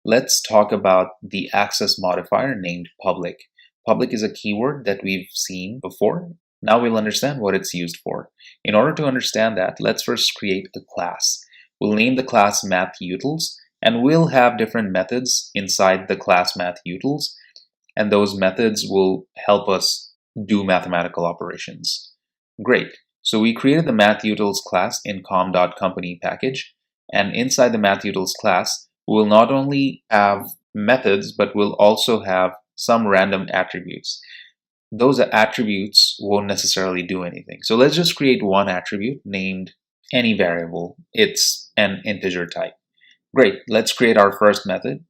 let's talk about the access modifier named public. Public is a keyword that we've seen before. Now we'll understand what it's used for. In order to understand that, let's first create a class. We'll name the class mathUtils, and we'll have different methods inside the class mathUtils, and those methods will help us do mathematical operations. Great. So we created the mathUtils class in com.company package, and inside the mathUtils class, we'll not only have methods, but we'll also have some random attributes. Those attributes won't necessarily do anything. So let's just create one attribute named any variable. It's an integer type. Great, let's create our first method.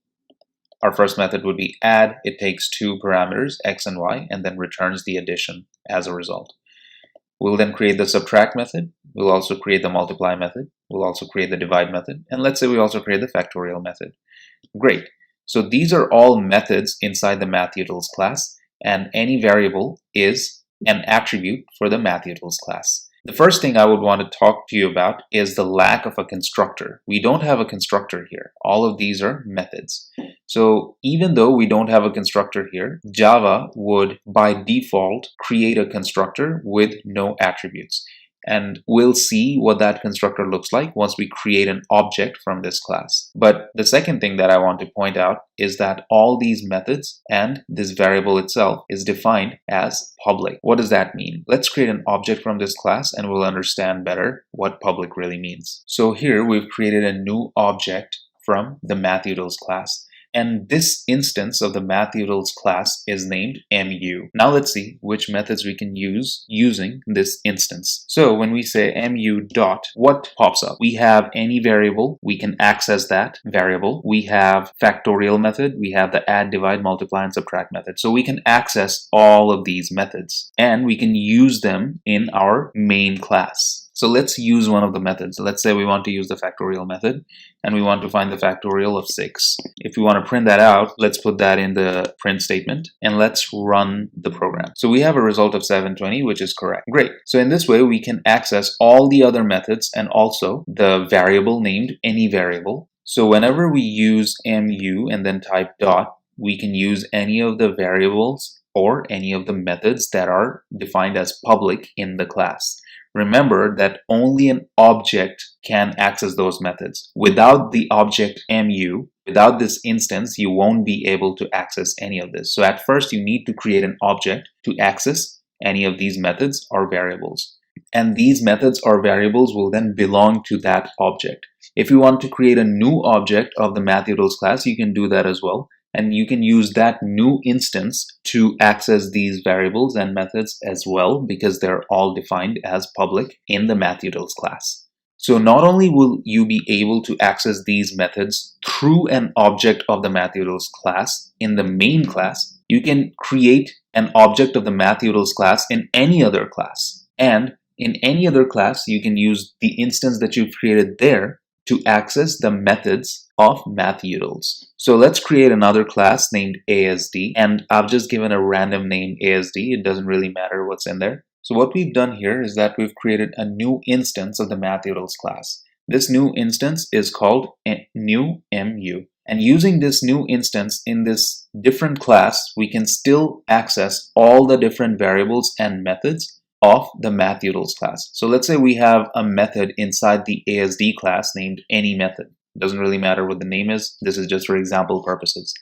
Our first method would be add. It takes two parameters, x and y, and then returns the addition as a result. We'll then create the subtract method. We'll also create the multiply method. We'll also create the divide method. And let's say we also create the factorial method. Great. So these are all methods inside the mathUtils class, and any variable is an attribute for the mathUtils class. The first thing I would want to talk to you about is the lack of a constructor. We don't have a constructor here. All of these are methods. So even though we don't have a constructor here, Java would by default create a constructor with no attributes. And we'll see what that constructor looks like once we create an object from this class. But the second thing that I want to point out is that all these methods and this variable itself is defined as public. What does that mean? Let's create an object from this class and we'll understand better what public really means. So here we've created a new object from the mathUtils class. And this instance of the mathUtils class is named mu. Now let's see which methods we can use using this instance. So when we say mu dot, what pops up? We have any variable, we can access that variable. We have factorial method, we have the add, divide, multiply, and subtract method. So we can access all of these methods and we can use them in our main class. So let's use one of the methods. Let's say we want to use the factorial method and we want to find the factorial of 6. If we want to print that out, let's put that in the print statement and let's run the program. So we have a result of 720, which is correct. Great. So in this way, we can access all the other methods and also the variable named any variable. So whenever we use mu and then type dot, we can use any of the variables or any of the methods that are defined as public in the class. Remember that only an object can access those methods. Without the object mu, without this instance, you won't be able to access any of this. So at first, you need to create an object to access any of these methods or variables. And these methods or variables will then belong to that object. If you want to create a new object of the mathUtils class, you can do that as well. And you can use that new instance to access these variables and methods as well because they're all defined as public in the mathUtils class. So not only will you be able to access these methods through an object of the mathUtils class in the main class, you can create an object of the mathUtils class in any other class. And in any other class, you can use the instance that you've created there to access the methods of mathUtils. So let's create another class named ASD, and I've just given a random name ASD. It doesn't really matter what's in there. So what we've done here is that we've created a new instance of the mathUtils class. This new instance is called new mu. And using this new instance in this different class, we can still access all the different variables and methods of the mathUtils class. So let's say we have a method inside the ASD class named any method. It doesn't really matter what the name is. This is just for example purposes.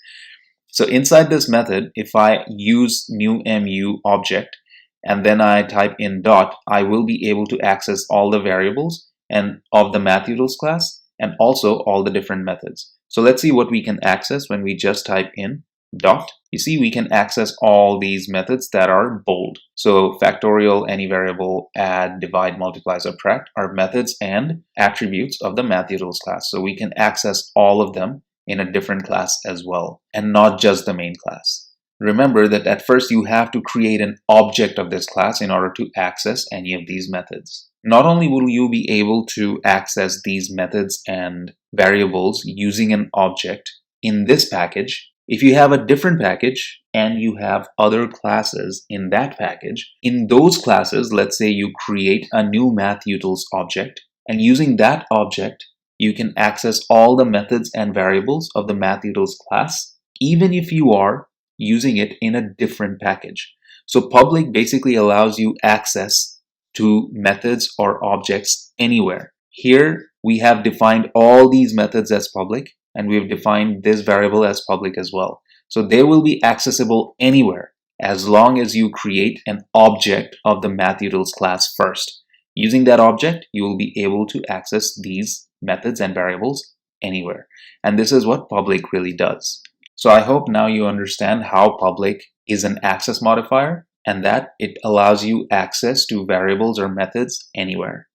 So inside this method, if I use new mu object and then I type in dot, I will be able to access all the variables and of the mathUtils class and also all the different methods. So let's see what we can access when we just type in dot. You see, we can access all these methods that are bold. So factorial, any variable, add, divide, multiply, subtract are methods and attributes of the mathUtils class. So we can access all of them in a different class as well, and not just the main class. Remember that at first you have to create an object of this class in order to access any of these methods. Not only will you be able to access these methods and variables using an object in this package, if you have a different package and you have other classes in that package, in those classes, let's say you create a new mathUtils object, and using that object, you can access all the methods and variables of the mathutils class, even if you are using it in a different package. So public basically allows you access to methods or objects anywhere. Here we have defined all these methods as public, and we've defined this variable as public as well. So they will be accessible anywhere as long as you create an object of the mathutils class first. Using that object, you will be able to access these methods and variables anywhere. And this is what public really does. So I hope now you understand how public is an access modifier and that it allows you access to variables or methods anywhere.